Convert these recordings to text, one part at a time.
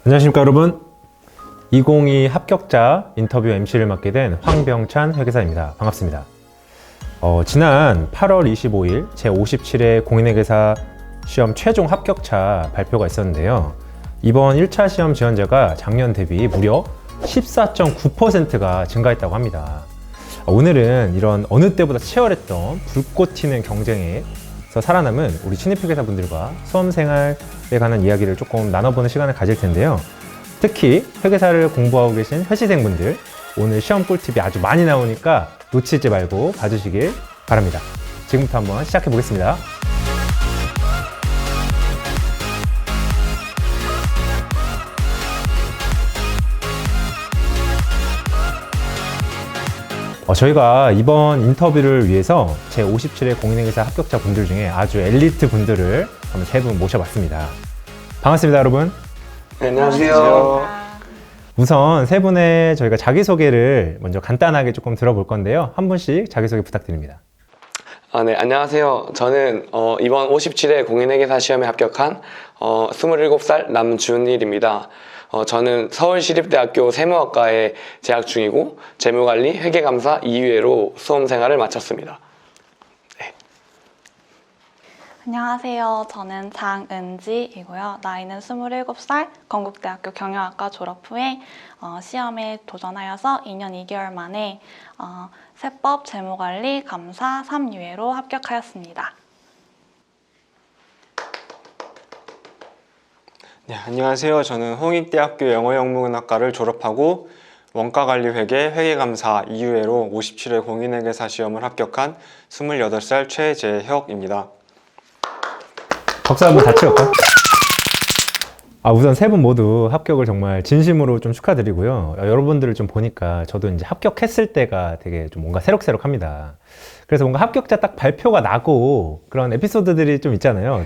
안녕하십니까 여러분. 2022 합격자 인터뷰 MC를 맡게 된 황병찬 회계사입니다. 반갑습니다. 지난 8월 25일 제57회 공인회계사 시험 최종 합격자 발표가 있었는데요. 이번 1차 시험 지원자가 작년 대비 무려 14.9%가 증가했다고 합니다. 오늘은 이런 어느 때보다 치열했던 불꽃 튀는 경쟁에서 살아남은 우리 신입회계사분들과 수험생활에 관한 이야기를 조금 나눠보는 시간을 가질 텐데요. 특히 회계사를 공부하고 계신 회시생분들, 오늘 시험 꿀팁이 아주 많이 나오니까 놓치지 말고 봐주시길 바랍니다. 지금부터 한번 시작해 보겠습니다. 저희가 이번 인터뷰를 위해서 제57회 공인회계사 합격자 분들 중에 아주 엘리트 분들을 한번 세 분 모셔봤습니다. 반갑습니다, 여러분. 네, 안녕하세요. 우선 세 분의 저희가 자기소개를 먼저 간단하게 조금 들어볼 건데요. 한 분씩 자기소개 부탁드립니다. 네, 안녕하세요. 저는 이번 57회 공인회계사 시험에 합격한 27살 남준일입니다. 저는 서울시립대학교 세무학과에 재학 중이고 재무관리 회계감사 2회로 수험생활을 마쳤습니다. 네. 안녕하세요. 저는 장은지이고요. 나이는 27살, 건국대학교 경영학과 졸업 후에 시험에 도전하여서 2년 2개월 만에 세법, 재무관리, 감사 3유예로 합격하였습니다. 네, 안녕하세요. 저는 홍익대학교 영어영문학과를 졸업하고 원가관리회계, 회계감사 2유예로 57회 공인회계사 시험을 합격한 28살 최재혁입니다. 박수 한번 같이 할까? 우선 세 분 모두 합격을 정말 진심으로 좀 축하드리고요. 여러분들을 좀 보니까 저도 이제 합격했을 때가 되게 좀 뭔가 새록새록합니다. 그래서 뭔가 합격자 딱 발표가 나고 그런 에피소드들이 좀 있잖아요.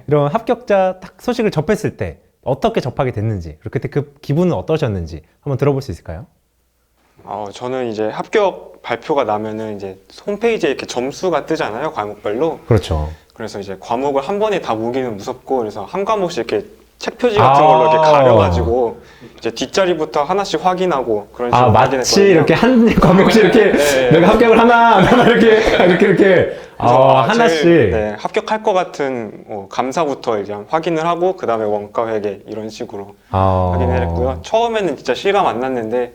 이런 합격자 딱 소식을 접했을 때 어떻게 접하게 됐는지, 그리고 그때 그 기분은 어떠셨는지 한번 들어볼 수 있을까요? 저는 이제 합격 발표가 나면은 이제 홈페이지에 이렇게 점수가 뜨잖아요, 과목별로. 그렇죠. 그래서 이제 과목을 한 번에 다 보기는 무섭고, 그래서 한 과목씩 이렇게 책 표지 같은 걸로 이렇게 가려가지고 이제 뒷자리부터 하나씩 확인하고 그런 식으로 마치 확인했거든요. 이렇게 한 과목씩 이렇게 네. 내가 합격을 하나 이렇게 하나씩. 네, 합격할 것 같은 감사부터 그냥 확인을 하고 그 다음에 원가회계 이런 식으로 확인을 했고요. 처음에는 진짜 실감 안 났는데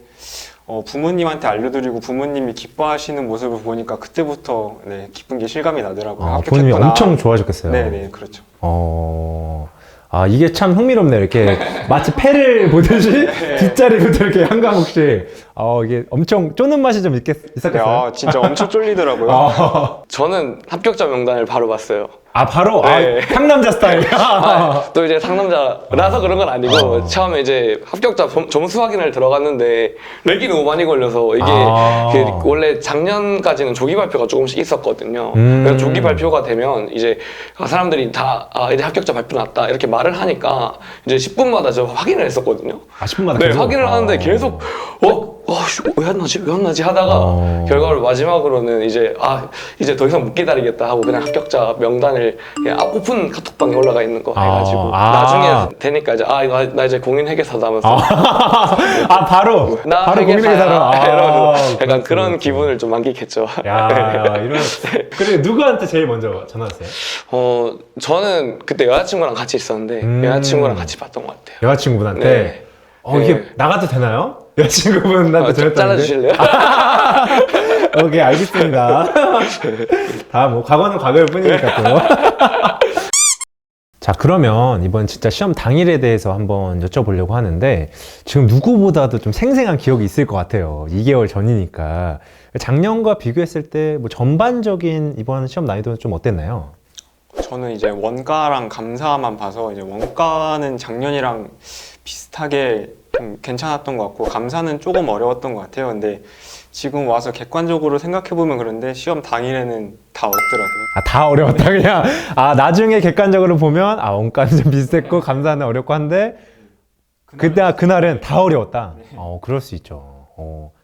부모님한테 알려드리고 부모님이 기뻐하시는 모습을 보니까 그때부터 네, 기쁜 게 실감이 나더라고요. 부모님이 합격했구나. 엄청 좋아하셨겠어요. 네, 그렇죠. 이게 참 흥미롭네요. 이렇게 마치 패를 보듯이 뒷자리부터 이렇게 한 과목씩. 이게 엄청 쪼는 맛이 좀 있었겠어요? 진짜 엄청 쫄리더라고요. 저는 합격자 명단을 바로 봤어요. 바로? 네. 상남자 스타일. 또 이제 상남자라서 그런 건 아니고 처음에 이제 합격자 점수 확인을 들어갔는데 렉이 너무 많이 걸려서 이게 원래 작년까지는 조기 발표가 조금씩 있었거든요. 그래서 조기 발표가 되면 이제 사람들이 다 이제 합격자 발표 났다 이렇게 말을 하니까 이제 10분마다 저 확인을 했었거든요. 10분마다 네, 계속? 확인을 하는데 계속 왜 안 나지 하다가 결과를 마지막으로는 이제 이제 더 이상 못 기다리겠다 하고 그냥 합격자 명단을 그냥 오픈 카톡방에 올라가 있는 거 해가지고 나중에 되니까 이제 나 이제 공인회계사다 하면서 바로 공인회계사로 약간 그렇지, 그런 그렇지. 기분을 좀 만끽했죠. 이런. 그리고 누구한테 제일 먼저 전화했어요? 저는 그때 여자친구랑 같이 있었는데 여자친구랑 같이 봤던 것 같아요. 여자친구분한테? 네. 이게 네. 나가도 되나요? 여자친구분한테 전화했다는데? 잘라주실래요? 오케이, 알겠습니다. 다 과거는 과거일 뿐이니까 또. 자, 그러면 이번 진짜 시험 당일에 대해서 한번 여쭤보려고 하는데, 지금 누구보다도 좀 생생한 기억이 있을 것 같아요. 2개월 전이니까. 작년과 비교했을 때 전반적인 이번 시험 난이도는 좀 어땠나요? 저는 이제 원가랑 감사만 봐서 이제 원가는 작년이랑 비슷하게 좀 괜찮았던 것 같고 감사는 조금 어려웠던 것 같아요. 근데 지금 와서 객관적으로 생각해보면 그런데 시험 당일에는 다 어렵더라고요. 다 어려웠다 그냥. 나중에 객관적으로 보면 원가는 좀 비슷했고 감사는 어렵고 한데 그날은 다 어려웠다. 그럴 수 있죠.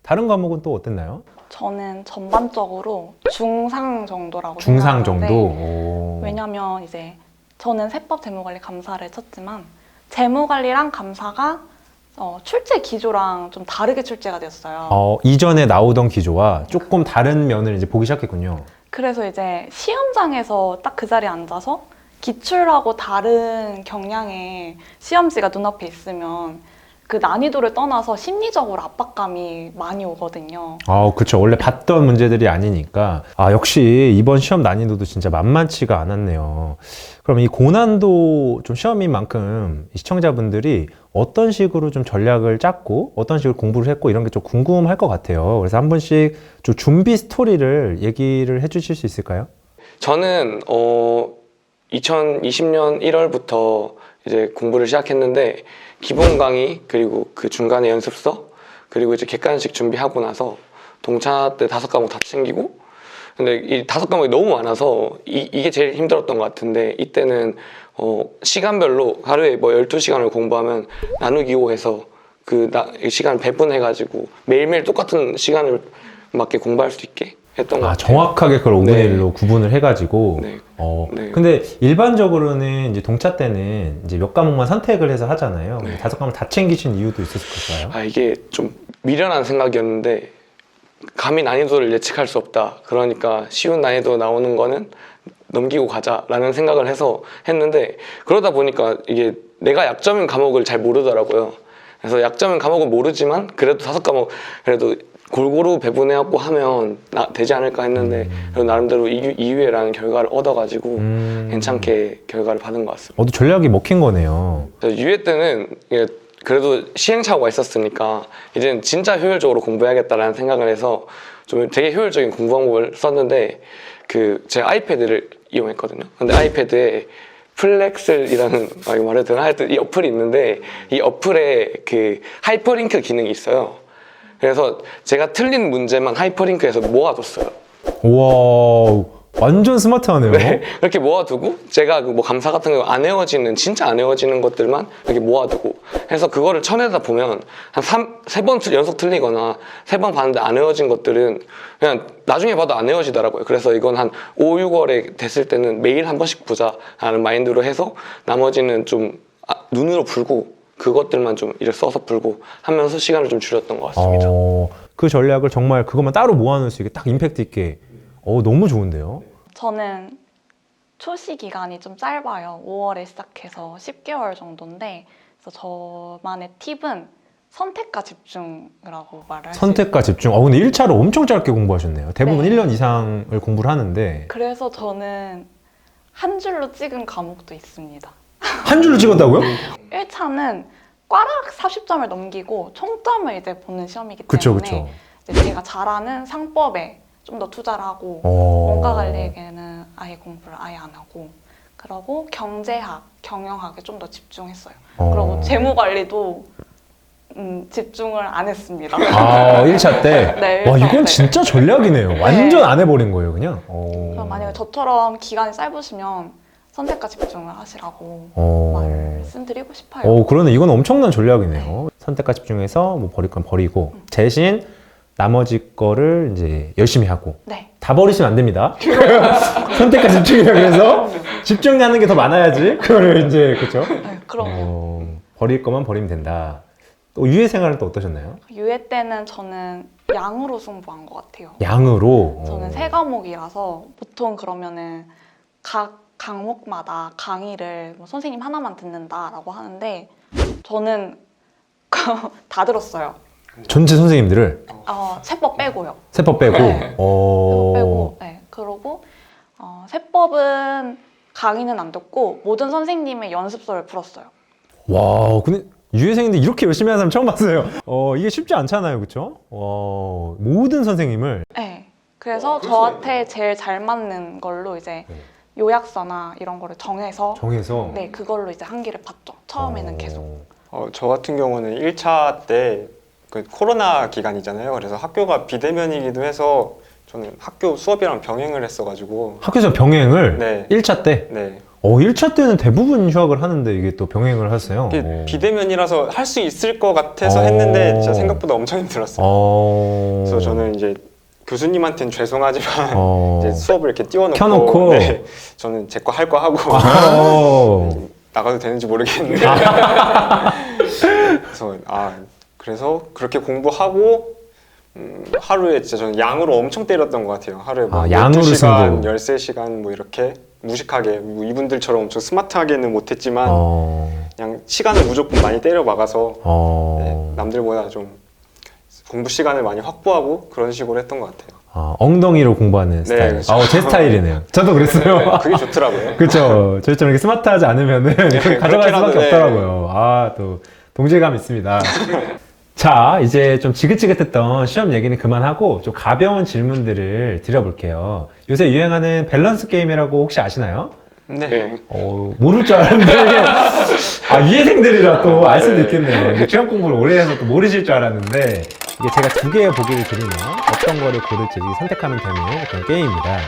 다른 과목은 또 어땠나요? 저는 전반적으로 중상 정도라고 중상 생각하는데 정도? 왜냐면 이제 저는 세법 재무관리 감사를 쳤지만 재무관리랑 감사가 출제 기조랑 좀 다르게 출제가 됐어요. 이전에 나오던 기조와 조금 다른 면을 이제 보기 시작했군요. 그래서 이제 시험장에서 딱 그 자리에 앉아서 기출하고 다른 경향의 시험지가 눈앞에 있으면 그 난이도를 떠나서 심리적으로 압박감이 많이 오거든요. 그렇죠. 원래 봤던 문제들이 아니니까. 역시 이번 시험 난이도도 진짜 만만치가 않았네요. 그럼 이 고난도 좀 시험인 만큼 이 시청자분들이 어떤 식으로 좀 전략을 짰고 어떤 식으로 공부를 했고 이런 게 좀 궁금할 것 같아요. 그래서 한 분씩 좀 준비 스토리를 얘기를 해주실 수 있을까요? 저는 2020년 1월부터 이제 공부를 시작했는데 기본 강의 그리고 그 중간에 연습서 그리고 이제 객관식 준비하고 나서 동차 때 5과목 다 챙기고 근데 이 5과목이 너무 많아서 이게 제일 힘들었던 것 같은데 이때는 시간별로 하루에 뭐 12시간을 공부하면 나누기 5 해서 시간 배분해가지고 매일매일 똑같은 시간을 맞게 공부할 수 있게 했던 것 같아요. 정확하게 그걸 5분의 네. 1로 구분을 해가지고. 네. 네. 근데 일반적으로는 이제 동차 때는 이제 몇 과목만 선택을 해서 하잖아요. 네. 5과목 다 챙기신 이유도 있었을 걸까요? 이게 좀 미련한 생각이었는데 감히 난이도를 예측할 수 없다. 그러니까 쉬운 난이도 나오는 거는 넘기고 가자라는 생각을 해서 했는데 그러다 보니까 이게 내가 약점인 과목을 잘 모르더라고요. 그래서 약점인 과목은 모르지만 그래도 5과목 그래도 골고루 배분해갖고 하면 되지 않을까 했는데 그래도 나름대로 2위라는 결과를 얻어가지고 괜찮게 결과를 받은 것 같습니다. 전략이 먹힌 거네요. 6회 때는 그래도 시행착오가 있었으니까 이제는 진짜 효율적으로 공부해야겠다라는 생각을 해서 좀 되게 효율적인 공부 방법을 썼는데 제가 아이패드를 이용했거든요. 근데 아이패드에 플렉슬이라는 말을 들어 하여튼 이 어플이 있는데 이 어플에 하이퍼링크 기능이 있어요. 그래서 제가 틀린 문제만 하이퍼링크해서 모아뒀어요. 우와, 완전 스마트하네요. 네, 이렇게 모아두고 제가 뭐 감사 같은 거 안 외워지는 진짜 안 외워지는 것들만 이렇게 모아두고 해서 그거를 쳐내다 보면 한 3번 연속 틀리거나 3번 봤는데 안 외워진 것들은 그냥 나중에 봐도 안 외워지더라고요. 그래서 이건 한 5, 6월에 됐을 때는 매일 한 번씩 보자라는 마인드로 해서 나머지는 좀 눈으로 풀고 그것들만 좀 이렇게 써서 풀고 하면서 시간을 좀 줄였던 것 같습니다. 그 전략을 정말 그것만 따로 모아놓을 수 있게 딱 임팩트 있게 너무 좋은데요? 저는 초시 기간이 좀 짧아요. 5월에 시작해서 10개월 정도인데 그래서 저만의 팁은 선택과 집중이라고 말을 할 수 있어요. 선택과 집중. 근데 1차로 엄청 짧게 공부하셨네요. 대부분 네. 1년 이상을 공부를 하는데 그래서 저는 한 줄로 찍은 과목도 있습니다. 한 줄로 찍었다고요? 1차는 꽈락 40점을 넘기고 총점을 이제 보는 시험이기 때문에 그쵸. 이제 제가 잘하는 상법에 좀 더 투자를 하고 원가 관리에게는 아예 공부를 아예 안 하고 그러고 경제학, 경영학에 좀 더 집중했어요. 그리고 재무 관리도 집중을 안 했습니다. 1차 때? 네, 와, 1차 이건 때. 진짜 전략이네요. 완전 안 해버린 거예요, 그냥. 그럼 만약에 저처럼 기간이 짧으시면 선택과 집중을 하시라고 말씀드리고 싶어요. 그러네. 이건 엄청난 전략이네요. 선택과 집중해서 뭐 버릴 건 버리고 대신 나머지 거를 이제 열심히 하고 네. 다 버리시면 안 됩니다. 선택과 집중이라 그래서 집중하는 게 더 많아야지. 그거를 이제 그렇죠. 네, 그럼 버릴 거만 버리면 된다. 또 유예 생활은 또 어떠셨나요? 유예 때는 저는 양으로 승부한 것 같아요. 양으로. 저는 3과목이라서 보통 그러면은 각 과목마다 강의를 뭐 선생님 하나만 듣는다라고 하는데 저는 다 들었어요. 전체 선생님들을 세법 빼고요. 세법 빼고. 네. 세법 빼고. 네. 그러고 세법은 강의는 안 듣고 모든 선생님의 연습서를 풀었어요. 와, 근데 유해생인데 이렇게 열심히 하는 사람 처음 봤어요. 이게 쉽지 않잖아요, 그렇죠? 모든 선생님을. 네. 그래서 저한테 제일 잘 맞는 걸로 이제 요약서나 이런 거를 정해서 네, 그걸로 이제 한기를 봤죠. 처음에는 계속. 저 같은 경우는 1차 때 코로나 기간이잖아요. 그래서 학교가 비대면이기도 해서 저는 학교 수업이랑 병행을 했어가지고 학교에서 병행을 네. 1차 때? 네. 1차 때는 대부분 휴학을 하는데 이게 또 병행을 하세요? 이게 비대면이라서 할 수 있을 것 같아서 했는데 진짜 생각보다 엄청 힘들었어요. 그래서 저는 이제 교수님한테는 죄송하지만 이제 수업을 이렇게 띄워놓고 네, 저는 제 거 할 거 하고 나가도 되는지 모르겠는데 그래서 그래서 그렇게 공부하고 하루에 진짜 저는 양으로 엄청 때렸던 것 같아요. 하루에 뭐 양으로 12시간, 승부. 13시간 뭐 이렇게 무식하게 뭐 이분들처럼 엄청 스마트하게는 못했지만 그냥 시간을 무조건 많이 때려 박아서 네, 남들보다 좀 공부 시간을 많이 확보하고 그런 식으로 했던 것 같아요. 엉덩이로 공부하는 스타일. 그렇죠. 제 스타일이네요. 저도 그랬어요. 그게 좋더라고요. 그렇죠. 저희처럼 이렇게 스마트하지 않으면은 가져갈 수밖에 그렇긴 한데. 없더라고요. 또 동질감 있습니다. 자, 이제 좀 지긋지긋했던 시험 얘기는 그만하고 좀 가벼운 질문들을 드려볼게요. 요새 유행하는 밸런스 게임이라고 혹시 아시나요? 네. 모를 줄 알았는데 이게 유해생들이라 또 알 수도 있겠네요. 이게 시험 공부를 오래 해서 또 모르실 줄 알았는데 이게 제가 두 개의 보기를 드리면 어떤 거를 고를지 선택하면 되는 그런 게임입니다.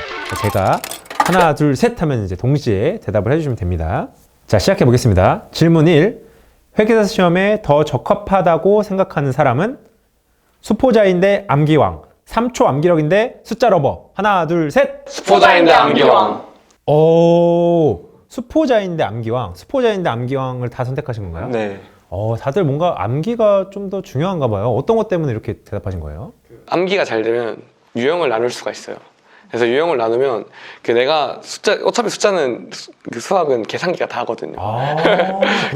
제가 하나, 둘, 셋 하면 이제 동시에 대답을 해주시면 됩니다. 자, 시작해 보겠습니다. 질문 1. 회계사 시험에 더 적합하다고 생각하는 사람은 수포자인데 암기왕, 3초 암기력인데 숫자 러버. 하나, 둘, 셋. 수포자인데 암기왕. 수포자인데 암기왕. 수포자인데 암기왕을 다 선택하신 건가요? 네. 다들 뭔가 암기가 좀 더 중요한가 봐요. 어떤 것 때문에 이렇게 대답하신 거예요? 암기가 잘 되면 유형을 나눌 수가 있어요. 그래서 유형을 나누면 내가 어차피 숫자는 수학은 계산기가 다 하거든요.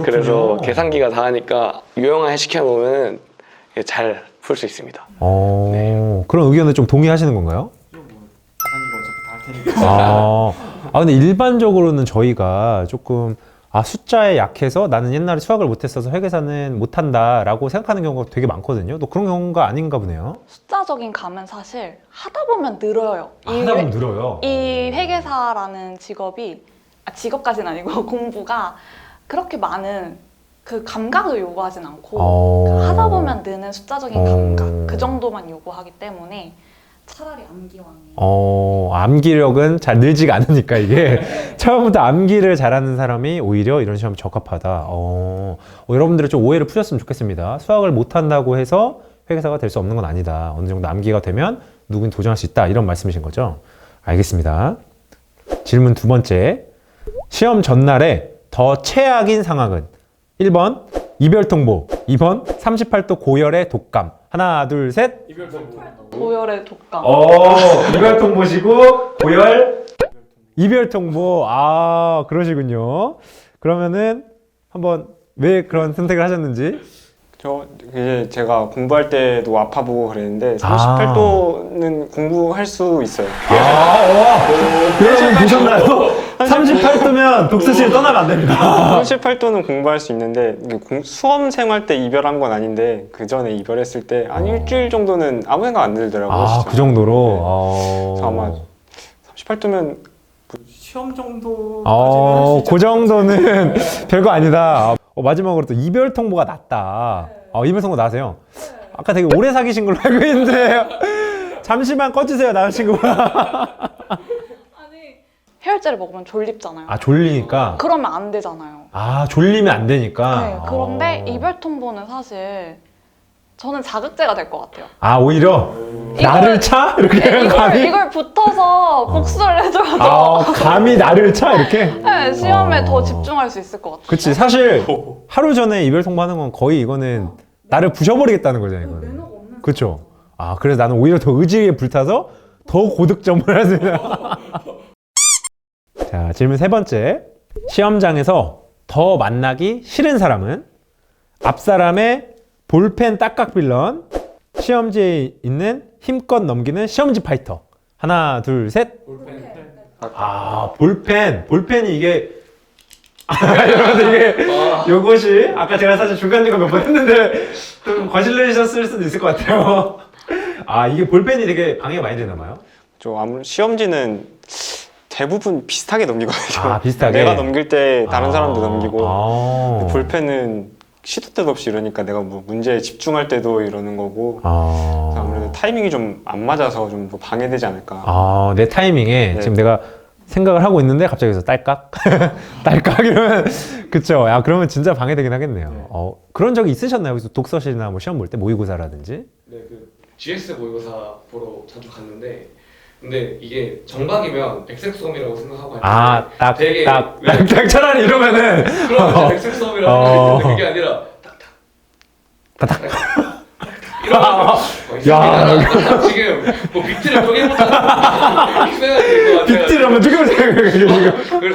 그래서 계산기가 다 하니까 유형화 시켜놓으면 잘 풀 수 있습니다. 그런 의견에 좀 동의하시는 건가요? 근데 일반적으로는 저희가 조금 숫자에 약해서 나는 옛날에 수학을 못했어서 회계사는 못한다라고 생각하는 경우가 되게 많거든요. 또 그런 경우가 아닌가 보네요. 숫자적인 감은 사실 하다 보면 늘어요. 하다 보면 늘어요. 이 회계사라는 직업이 직업까지는 아니고 공부가 그렇게 많은 그 감각을 요구하진 않고 하다 보면 느는 숫자적인 감각 그 정도만 요구하기 때문에 차라리 암기왕이. 암기력은 잘 늘지가 않으니까 이게 처음부터 암기를 잘하는 사람이 오히려 이런 시험에 적합하다. 여러분들이 좀 오해를 푸셨으면 좋겠습니다. 수학을 못한다고 해서 회계사가 될 수 없는 건 아니다. 어느 정도 암기가 되면 누구든 도전할 수 있다. 이런 말씀이신 거죠? 알겠습니다. 질문 두 번째. 시험 전날에 더 최악인 상황은 1번 이별통보, 2번 38도 고열의 독감. 하나, 둘, 셋. 고열의 독감. 이별통보시고 고열 이별통보. 그러시군요. 그러면은 한번 왜 그런 선택을 하셨는지. 이제 제가 공부할 때도 아파 보고 그랬는데 38도는 공부할 수 있어요. 여러분 보셨나요? 38도면 독서실 떠나면 안 됩니다. 38도는 공부할 수 있는데 수험 생활 때 이별한 건 아닌데 그 전에 이별했을 때 한 일주일 정도는 아무 생각 안 들더라고요. 진짜. 그 정도로. 네. 그래서 아마 38도면 시험 정도. 그 정도는 별거 아니다. 마지막으로 또 이별 통보가 났다. 이별 통보 나세요? 아까 되게 오래 사귀신 걸로 알고 있는데 잠시만 꺼주세요, 남자친구가. 해열제를 먹으면 졸립잖아요. 졸리니까. 그러면 안 되잖아요. 졸리면 안 되니까. 네, 그런데 이별 통보는 사실 저는 자극제가 될 것 같아요. 오히려 나를 차? 이렇게 감히? 이걸 붙어서 복수를 해줘서 감히 나를 차? 이렇게? 네, 시험에 더 집중할 수 있을 것 같아요. 그치, 사실 하루 전에 이별 통보하는 건 거의 이거는 나를 부셔버리겠다는 거잖아요, 이거는. 그쵸? 그래서 나는 오히려 더 의지에 불타서 더 고득점을 하세요. 자, 질문 세 번째. 시험장에서 더 만나기 싫은 사람은 앞 사람의 볼펜 딱각 빌런, 시험지에 있는 힘껏 넘기는 시험지 파이터. 하나, 둘, 셋. 볼펜이 이게 여러분들 이게 요것이 아까 제가 사실 중간중간 몇 번 했는데 좀 거슬리셨을 수도 있을 것 같아요. 이게 볼펜이 되게 방해가 많이 되나 봐요. 아무래도 시험지는 대부분 비슷하게 넘기거든요. 비슷하게? 내가 넘길 때 다른 사람도 넘기고 볼펜은 시도 때도 없이 이러니까 내가 뭐 문제에 집중할 때도 이러는 거고 그래서 아무래도 타이밍이 좀 안 맞아서 좀 방해되지 않을까. 내 타이밍에 네. 지금 내가 생각을 하고 있는데 갑자기 여기서 딸깍? 딸깍 이러면 그쵸. 그러면 진짜 방해되긴 하겠네요. 그런 적이 있으셨나요? 여기서 독서실이나 뭐 시험 볼 때 모의고사라든지? 네, GS 모의고사 보러 자주 갔는데 근데 이게 정각이면 백색 수험이라고 생각하고 하는데 되게 딱 차라리 이러면은 그러면 백색 수험이라고 생각했는데 그게 아니라 딱딱 야, 지금 뭐 빅트를 쪼개보자. 빅딜 한번 쪼개보자. 지금.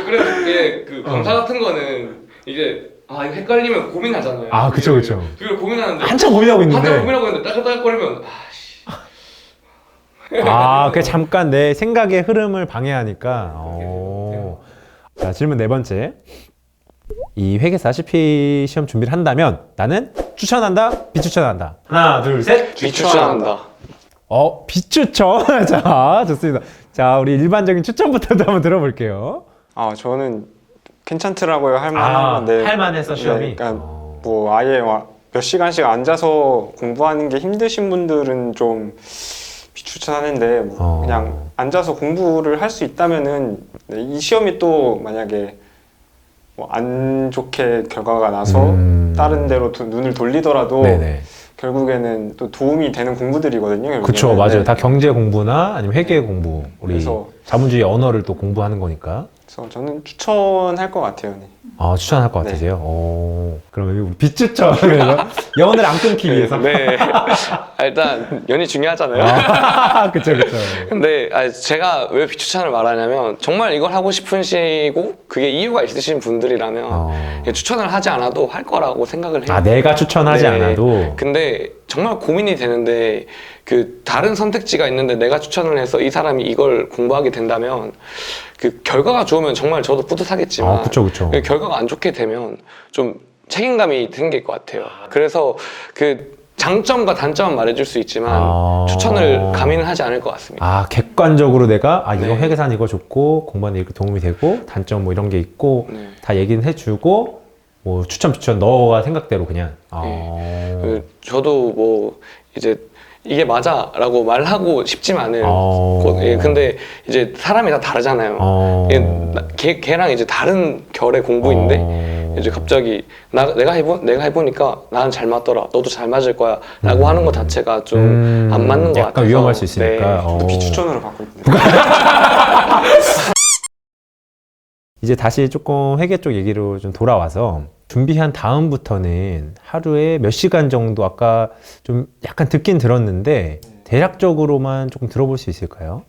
그래서 이게 그 검사 같은 거는 이제 이거 헷갈리면 고민하잖아요. 그쵸. 그걸 고민하는데 한참 고민하고 있는데. 따글따글거리면 그 잠깐 내 생각의 흐름을 방해하니까. 자, 질문 네 번째. 이 회계사 CP 시험 준비를 한다면 나는 추천한다, 비추천한다. 하나, 둘, 셋. 비추천한다. 비추천. 자, 좋습니다. 자, 우리 일반적인 추천부터도 한번 들어볼게요. 저는 괜찮더라고요. 할 만한 건데. 할만해서 시험이. 네, 그러니까 뭐 아예 몇 시간씩 앉아서 공부하는 게 힘드신 분들은 좀 비추천하는데 그냥 앉아서 공부를 할 수 있다면은 이 시험이 또 만약에 뭐 안 좋게 결과가 나서 다른 데로 눈을 돌리더라도 네네. 결국에는 또 도움이 되는 공부들이거든요. 그쵸, 결국에는. 맞아요. 네. 다 경제 공부나 아니면 회계 공부, 우리 그래서- 자본주의 언어를 또 공부하는 거니까. 그래서 저는 추천할 것 같아요. 네. 추천할 것 네. 같으세요? 그러면 비추천. 영혼을 안 끊기 위해서. 네. 일단 연이 중요하잖아요. 그쵸. 근데 제가 왜 비추천을 말하냐면 정말 이걸 하고 싶으시고 그게 이유가 있으신 분들이라면 추천을 하지 않아도 할 거라고 생각을 해요. 내가 추천하지 네. 않아도. 근데 정말 고민이 되는데 그 다른 선택지가 있는데 내가 추천을 해서 이 사람이 이걸 공부하게 된다면 그 결과가 좋으면 정말 저도 뿌듯하겠지만 그쵸. 그 결과가 안 좋게 되면 좀 책임감이 생길 것 같아요. 그래서 그 장점과 단점은 말해줄 수 있지만 추천을 감히는 하지 않을 것 같습니다. 객관적으로 내가 이거 네. 회계사는 이거 좋고 공부하는 데 이렇게 도움이 되고 단점 뭐 이런 게 있고 네. 다 얘기는 해주고 뭐 추천 너가 생각대로 그냥. 저도 뭐 이제 이게 맞아라고 말하고 싶지만은 근데 이제 사람이 다 다르잖아요. 걔랑 이제 다른 결의 공부인데 이제 갑자기 내가 해보니까 나는 잘 맞더라, 너도 잘 맞을 거야라고 하는 것 자체가 좀 안 맞는 것 같아서 약간 위험할 수 있으니까. 네. 비추천으로 바꿀게요. 이제 다시 조금 회계 쪽 얘기로 좀 돌아와서 준비한 다음부터는 하루에 몇 시간 정도 아까 좀 약간 듣긴 들었는데 대략적으로만 조금 들어볼 수 있을까요?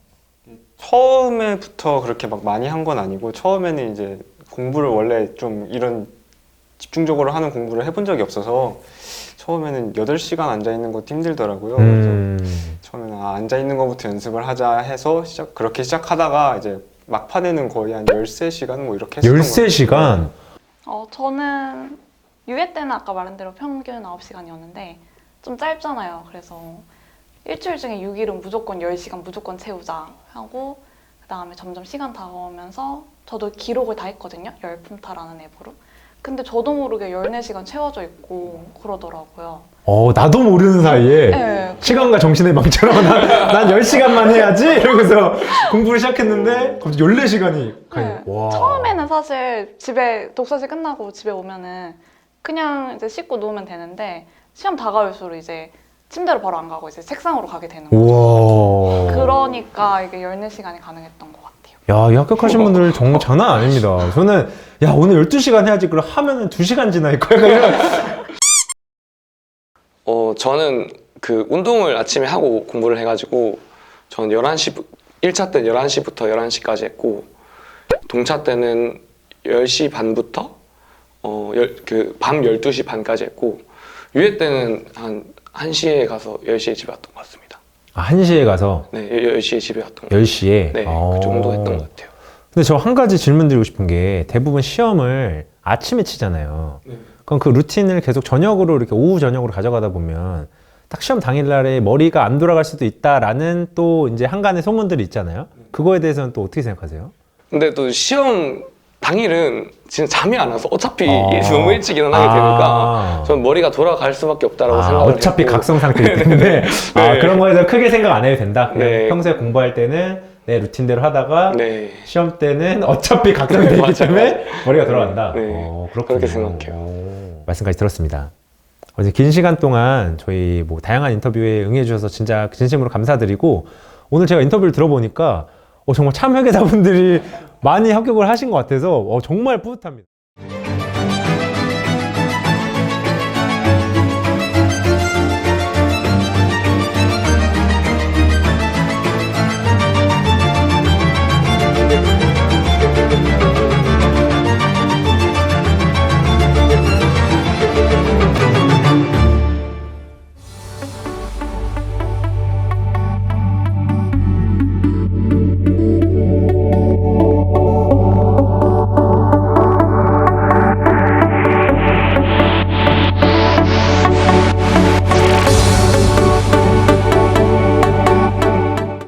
처음에부터 그렇게 막 많이 한 건 아니고 처음에는 이제 공부를 원래 좀 이런 집중적으로 하는 공부를 해본 적이 없어서 처음에는 8시간 앉아있는 것도 힘들더라고요. 그래서 처음에는 앉아있는 것부터 연습을 하자 해서 그렇게 시작하다가 이제 막판에는 거의 한 13시간 뭐 이렇게 했었던 것 같아요. 13시간? 저는 유예 때는 아까 말한 대로 평균 9시간이었는데 좀 짧잖아요. 그래서 일주일 중에 6일은 무조건 10시간 무조건 채우자 하고 그 다음에 점점 시간 다가오면서 저도 기록을 다 했거든요. 열품타라는 앱으로. 근데 저도 모르게 14시간 채워져 있고 그러더라고요. 나도 모르는 사이에 네. 시간과 정신의 망처럼 난 10시간만 해야지 이러면서 공부를 시작했는데 갑자기 14시간이 네. 처음에는 사실 집에 독서실 끝나고 집에 오면은 그냥 이제 씻고 누우면 되는데 시험 다가올수록 이제 침대로 바로 안 가고 이제 책상으로 가게 되는 거죠. 우와. 그러니까 이게 14시간이 가능했던 것 같아요. 야, 이 합격하신 분들 정말 장난 아닙니다. 저는 오늘 12시간 해야지 그럼 하면은 2시간 지나 있고요. 저는 그 운동을 아침에 하고 공부를 해가지고 저는 1차 때는 11시부터 11시까지 했고 동차 때는 10시 반부터 밤 12시 반까지 했고 유예 때는 한 1시에 가서 10시에 집에 왔던 것 같습니다. 1시에 가서? 네, 10시에 집에 왔던 것 같아요. 10시에? 네, 그 정도 했던 것 같아요. 근데 저 한 가지 질문 드리고 싶은 게 대부분 시험을 아침에 치잖아요. 네. 그럼 그 루틴을 계속 저녁으로 이렇게 오후 저녁으로 가져가다 보면 딱 시험 당일날에 머리가 안 돌아갈 수도 있다라는 또 이제 한간의 소문들이 있잖아요. 그거에 대해서는 또 어떻게 생각하세요? 근데 또 시험 당일은 진짜 잠이 안 와서 어차피 너무 일찍 일어나게 되니까 전 머리가 돌아갈 수밖에 없다라고 생각을 어차피 했고. 각성 상태이기 때문에 네. 그런 거에 대해서 크게 생각 안 해도 된다. 그냥 네. 평소에 공부할 때는 내 루틴대로 하다가 네. 시험 때는 어차피 각성되기 맞아요. 때문에 머리가 돌아간다. 네. 그렇군요. 그렇게 생각해요. 말씀까지 들었습니다. 어제 긴 시간 동안 저희 뭐 다양한 인터뷰에 응해주셔서 진짜 진심으로 감사드리고 오늘 제가 인터뷰를 들어보니까 정말 참여회계사분들이 많이 합격을 하신 것 같아서 정말 뿌듯합니다.